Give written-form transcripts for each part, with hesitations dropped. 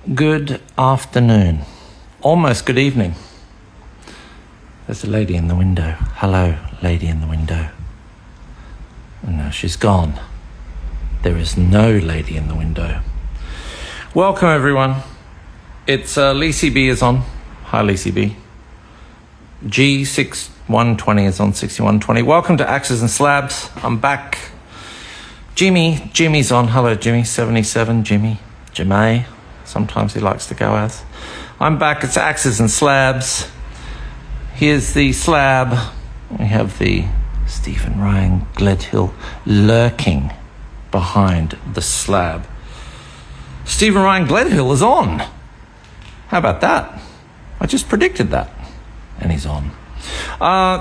Good afternoon. Almost good evening. There's a lady in the window. Hello, lady in the window. No, she's gone. There is no lady in the window. Welcome, everyone. It's Lacey B is on. Hi, Lacey B. G6120 is on 6120. Welcome to Axes and Slabs. I'm back. Jimmy's on. Hello, Jimmy. 77, Jimmy. Sometimes he likes to go as. I'm back. It's Axes and Slabs. Here's the slab. We have the Stephen Ryan Gledhill lurking behind the slab. Stephen Ryan Gledhill is on. How about that? I just predicted that. And he's on.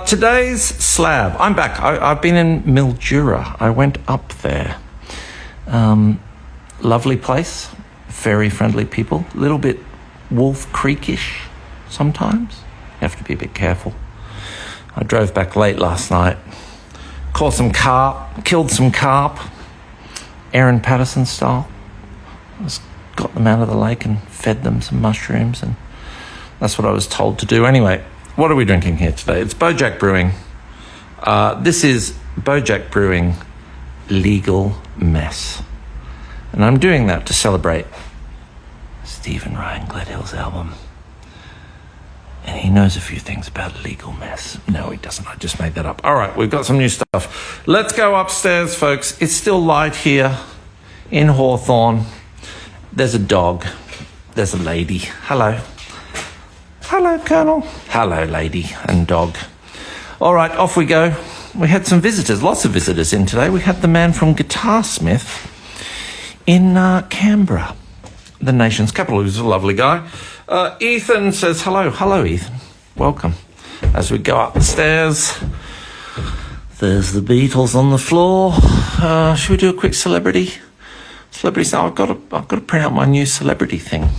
Today's slab. I'm back. I've been in Mildura. I went up there. Lovely place. Very friendly people. A little bit Wolf Creekish sometimes. You have to be a bit careful. I drove back late last night. Caught some carp. Killed some carp. Erin Patterson style. Just got them out of the lake and fed them some mushrooms, and that's what I was told to do. Anyway, what are we drinking here today? It's Bojack Brewing. This is Bojack Brewing Legal Mess. And I'm doing that to celebrate Stephen Ryan Gledhill's album. And he knows a few things about Legal Mess. No, he doesn't. I just made that up. All right, we've got some new stuff. Let's go upstairs, folks. It's still light here in Hawthorne. There's a dog. There's a lady. Hello. Hello, Colonel. Hello, lady and dog. All right, off we go. We had some visitors, lots of visitors in today. We had the man from Guitarsmith in Canberra, the nation's capital. He's a lovely guy. Ethan says hello. Hello, Ethan. Welcome. As we go up the stairs, there's the Beatles on the floor. Should we do a quick celebrity? Celebrity. So I've got to print out my new celebrity thing,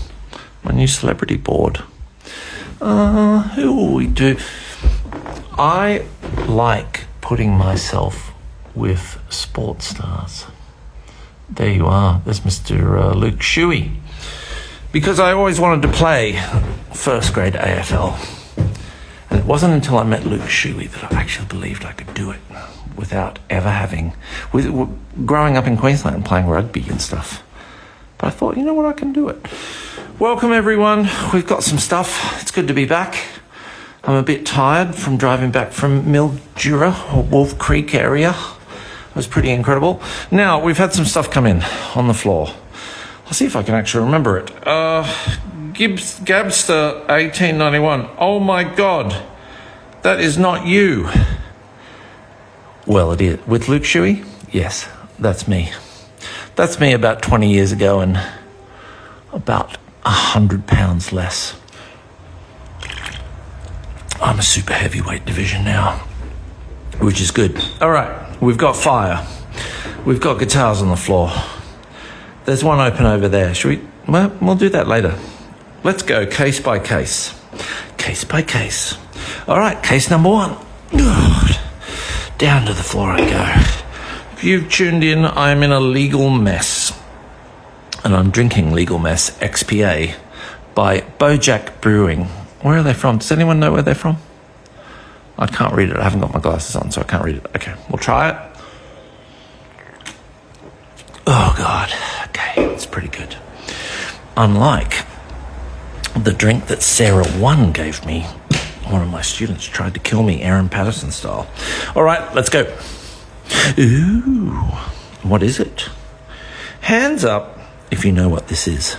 my new celebrity board. Who will we do? I like putting myself with sports stars. There you are. There's Mr. Luke Shuey. Because I always wanted to play first grade AFL. And it wasn't until I met Luke Shuey that I actually believed I could do it without ever having... growing up in Queensland and playing rugby and stuff. But I thought, you know what, I can do it. Welcome, everyone. We've got some stuff. It's good to be back. I'm a bit tired from driving back from Mildura or Wolf Creek area. It was pretty incredible. Now, we've had some stuff come in on the floor. I'll see if I can actually remember it. Gabster 1891. Oh my God, that is not you. Well, it is. With Luke Shuey? Yes, that's me. That's me about 20 years ago and about 100 pounds less. I'm a super heavyweight division now, which is good. All right, we've got fire. We've got guitars on the floor. There's one open over there. Should we? Well, we'll do that later. Let's go case by case. Case by case. All right, case number one. Down to the floor I go. If you've tuned in, I'm in a legal mess. And I'm drinking Legal Mess XPA by Bojack Brewing. Where are they from? Does anyone know where they're from? I can't read it. I haven't got my glasses on, so I can't read it. Okay, we'll try it. Oh, God. Okay, it's pretty good. Unlike the drink that Sarah 1 gave me, one of my students tried to kill me, Erin Patterson style. All right, let's go. Ooh, what is it? Hands up if you know what this is.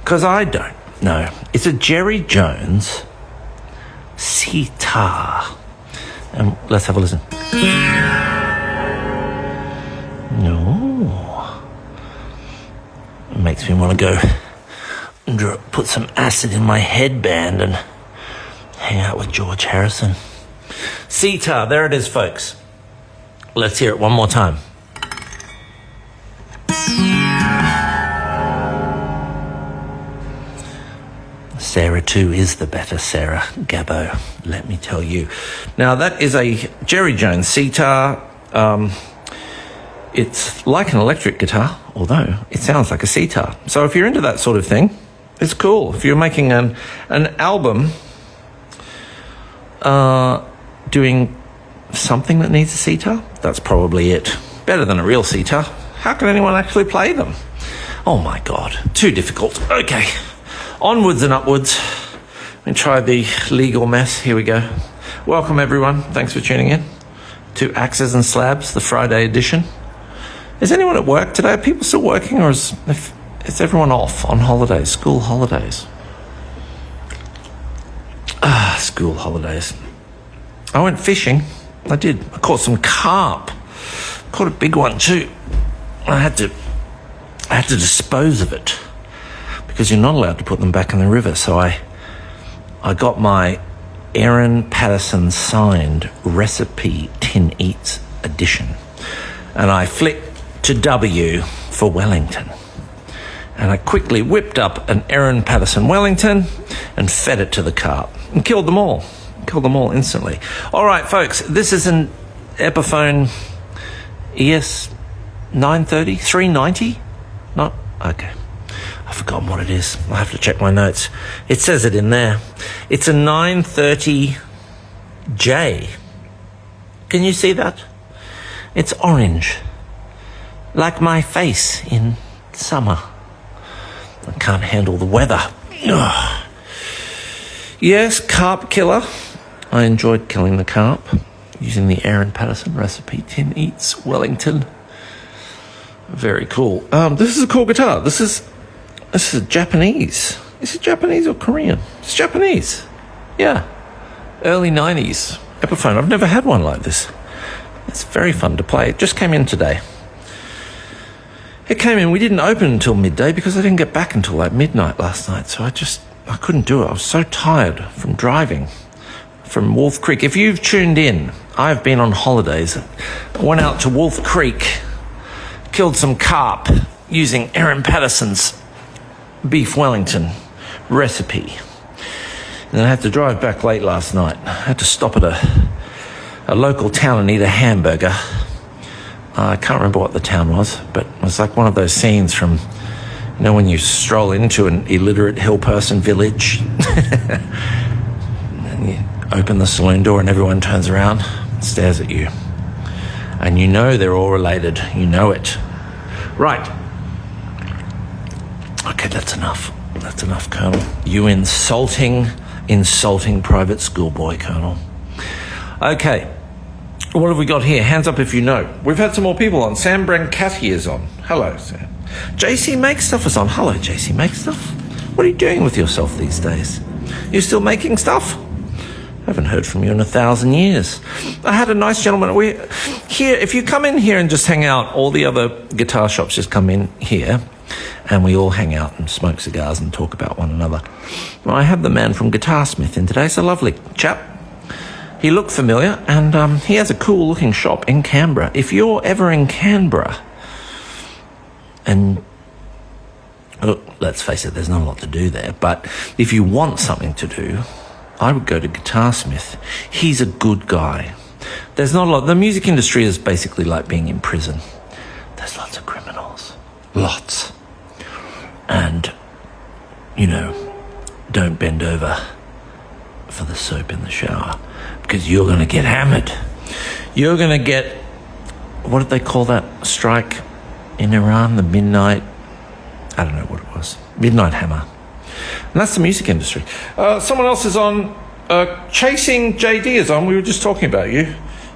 Because I don't know. It's a Jerry Jones sitar. And let's have a listen. No. It makes me want to go and put some acid in my headband and hang out with George Harrison. Sitar, there it is, folks. Let's hear it one more time. Sarah 2 is the better Sarah, Gabbo, let me tell you. Now, that is a Jerry Jones sitar. It's like an electric guitar, although it sounds like a sitar. So if you're into that sort of thing, It's cool. If you're making an album doing something that needs a sitar, that's probably it. Better than a real sitar. How can anyone actually play them? Oh my God, too difficult. Okay, onwards and upwards. Let me try the legal mess. Here we go. Welcome everyone. Thanks for tuning in to Axes and Slabs, the Friday edition. Is anyone at work today? Are people still working, or is everyone off on holidays, school holidays? School holidays. I went fishing. I did. I caught some carp. Caught a big one too. I had to dispose of it because you're not allowed to put them back in the river. So I got my Erin Patterson signed recipe tin eats edition, and I flicked to W for Wellington. And I quickly whipped up an Erin Patterson Wellington and fed it to the carp and killed them all. Killed them all instantly. All right, folks, this is an Epiphone ES 930, 390? Not? Okay. I've forgotten what it is. I'll have to check my notes. It says it in there. It's a 930J. Can you see that? It's orange. Like my face in summer. I can't handle the weather. Ugh. Yes, carp killer. I enjoyed killing the carp using the Erin Patterson recipe tin eats Wellington. Very cool. This is a cool guitar. This is Japanese. Is it Japanese or Korean? It's Japanese. Yeah. Early 90s Epiphone. I've never had one like this. It's very fun to play. It just came in today. It came in. We didn't open until midday because I didn't get back until like midnight last night. So I couldn't do it. I was so tired from driving from Wolf Creek. If you've tuned in, I've been on holidays. I went out to Wolf Creek, killed some carp using Erin Patterson's beef Wellington recipe. And then I had to drive back late last night. I had to stop at a local town and eat a hamburger. I can't remember what the town was, but it was like one of those scenes from, you know, when you stroll into an illiterate hill person village and you open the saloon door and everyone turns around and stares at you. And you know they're all related. You know it. Right. Okay, that's enough. That's enough, Colonel. You insulting private schoolboy, Colonel. Okay. What have we got here? Hands up if you know. We've had some more people on. Sam Brancati is on. Hello, Sam. JC Make Stuff is on. Hello, JC Make Stuff. What are you doing with yourself these days? You still making stuff? I haven't heard from you in 1,000 years. I had a nice gentleman. Here, if you come in here and just hang out, all the other guitar shops just come in here and we all hang out and smoke cigars and talk about one another. Well, I have the man from Guitarsmith in today. He's a lovely chap. He looked familiar, and he has a cool-looking shop in Canberra. If you're ever in Canberra, and let's face it, there's not a lot to do there, but if you want something to do, I would go to Guitarsmith. He's a good guy. There's not a lot. The music industry is basically like being in prison. There's lots of criminals. Lots. And, you know, don't bend over for the soap in the shower, because you're going to get hammered. You're going to get, what did they call that strike in Iran? The midnight, I don't know what it was. Midnight hammer. And that's the music industry. Someone else is on. Chasing JD is on. We were just talking about you.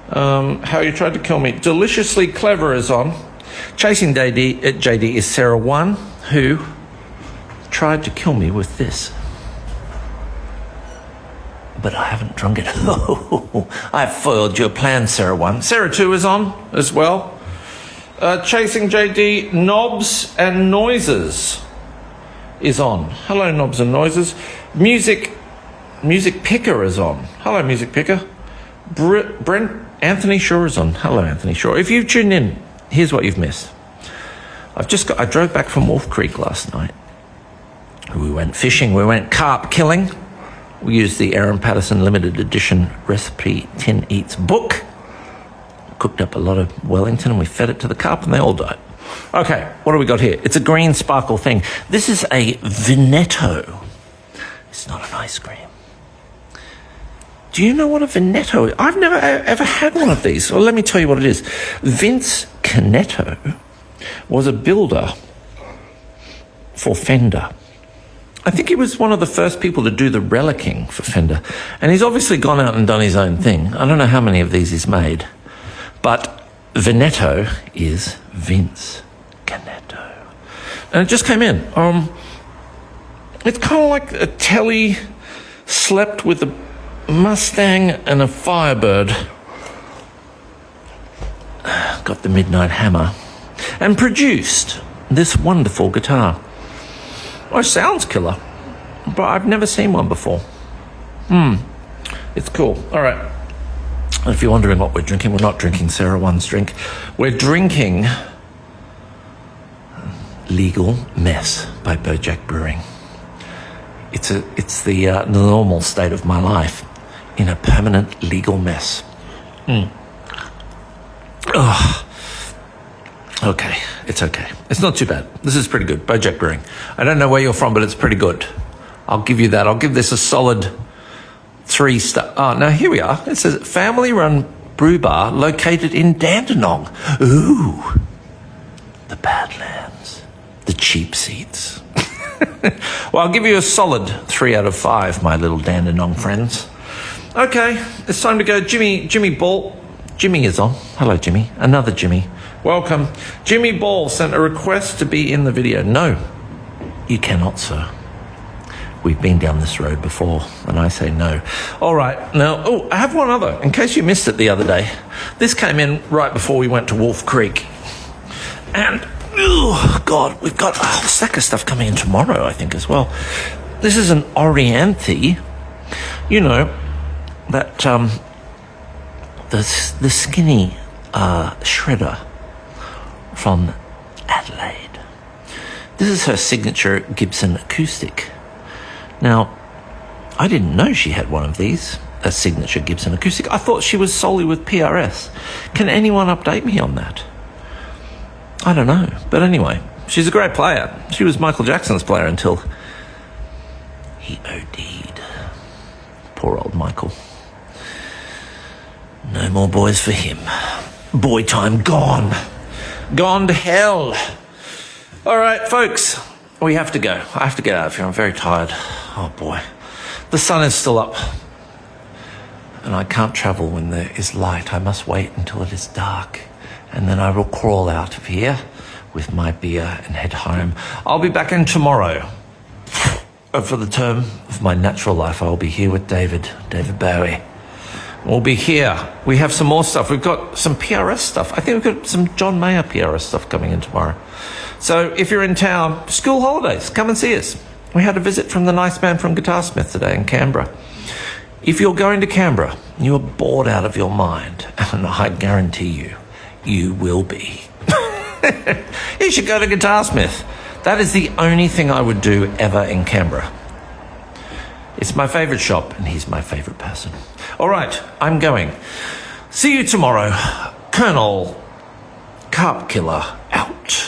How you tried to kill me. Deliciously Clever is on. Chasing JD is Sarah One, who tried to kill me with this. But I haven't drunk it. I've foiled your plan, Sarah One. Sarah Two is on as well. Chasing JD, Knobs and Noises is on. Hello, Knobs and Noises. Music Picker is on. Hello, Music Picker. Brent Anthony Shaw is on. Hello, Anthony Shaw. If you've tuned in, here's what you've missed. I drove back from Wolf Creek last night. We went fishing. We went carp killing. We used the Erin Patterson limited edition recipe tin eats book. Cooked up a lot of Wellington and we fed it to the carp and they all died. Okay, what do we got here? It's a green sparkle thing. This is a Vinetto. It's not an ice cream. Do you know what a Vinetto is? I've never ever had one of these. Well, let me tell you what it is. Vince Canetto was a builder for Fender. I think he was one of the first people to do the relicking for Fender. And he's obviously gone out and done his own thing. I don't know how many of these he's made. But Vinetto is Vince Canetto. And it just came in. It's kind of like a Telly slept with a Mustang and a Firebird. Got the Midnight Hammer. And produced this wonderful guitar. Oh, it sounds killer. But I've never seen one before. It's cool. All right. If you're wondering what we're drinking, we're not drinking Sarah One's drink. We're drinking Legal Mess by Bojack Brewing. It's the normal state of my life in a permanent legal mess. Oh, okay, it's okay. It's not too bad. This is pretty good. Bojack Brewing. I don't know where you're from, but it's pretty good. I'll give you that. I'll give this a solid 3-star. Oh, now here we are. It says family-run brew bar located in Dandenong. Ooh, the Badlands, the cheap seats. Well, I'll give you a solid 3 out of 5, my little Dandenong friends. Okay, it's time to go. Jimmy Ball. Jimmy is on. Hello, Jimmy. Another Jimmy. Welcome. Jimmy Ball sent a request to be in the video. No, you cannot, sir. We've been down this road before, and I say no. All right, now, I have one other, in case you missed it the other day. This came in right before we went to Wolf Creek. And, oh, God, we've got a whole stack of stuff coming in tomorrow, I think, as well. This is an Orianthe. You know, that, the skinny shredder from Adelaide. This is her signature Gibson acoustic. Now, I didn't know she had one of these, a signature Gibson acoustic. I thought she was solely with PRS. Can anyone update me on that? I don't know. But anyway, she's a great player. She was Michael Jackson's player until he OD'd. Poor old Michael. No more boys for him. Boy time gone. Gone to hell. All right, folks. We have to go. I have to get out of here. I'm very tired. Oh, boy. The sun is still up. And I can't travel when there is light. I must wait until it is dark. And then I will crawl out of here with my beer and head home. I'll be back in tomorrow. For the term of my natural life, I'll be here with David Bowie. We'll be here. We have some more stuff. We've got some PRS stuff. I think we've got some John Mayer PRS stuff coming in tomorrow. So if you're in town, school holidays, come and see us. We had a visit from the nice man from Guitarsmith today in Canberra. If you're going to Canberra, you're bored out of your mind, and I guarantee you, you will be. You should go to Guitarsmith. That is the only thing I would do ever in Canberra. It's my favourite shop, and he's my favourite person. All right, I'm going. See you tomorrow. Colonel Carp Killer